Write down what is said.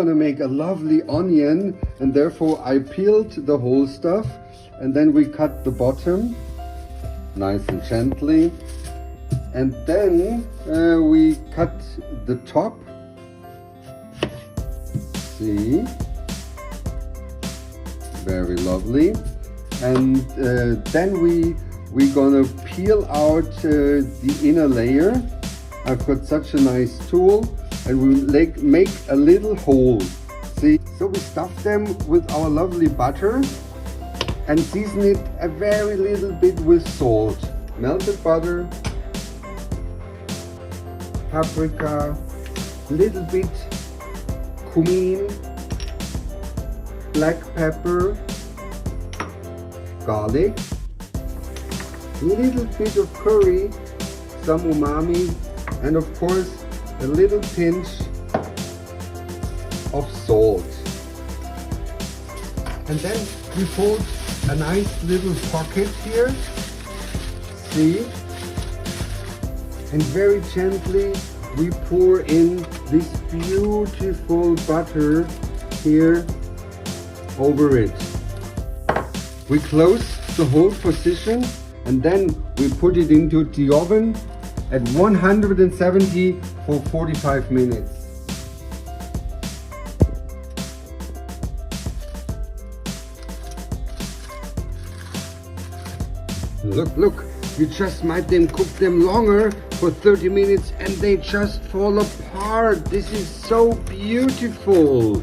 gonna make a lovely onion, and therefore I peeled the whole stuff, and then we cut the bottom nice and gently, and then we cut the top. See, very lovely. And then we're gonna peel out the inner layer. I've got such a nice tool, and we make a little hole. See, so we stuff them with our lovely butter and season it a very little bit with salt, melted butter, paprika, little bit cumin, black pepper, garlic, little bit of curry, some umami, and of course a little pinch of salt. And then we put a nice little pocket here, see, and very gently we pour in this beautiful butter here over it. We close the whole position, and then we put it into the oven at 170 for 45 minutes. Look, you just might then cook them longer for 30 minutes and they just fall apart. This is so beautiful.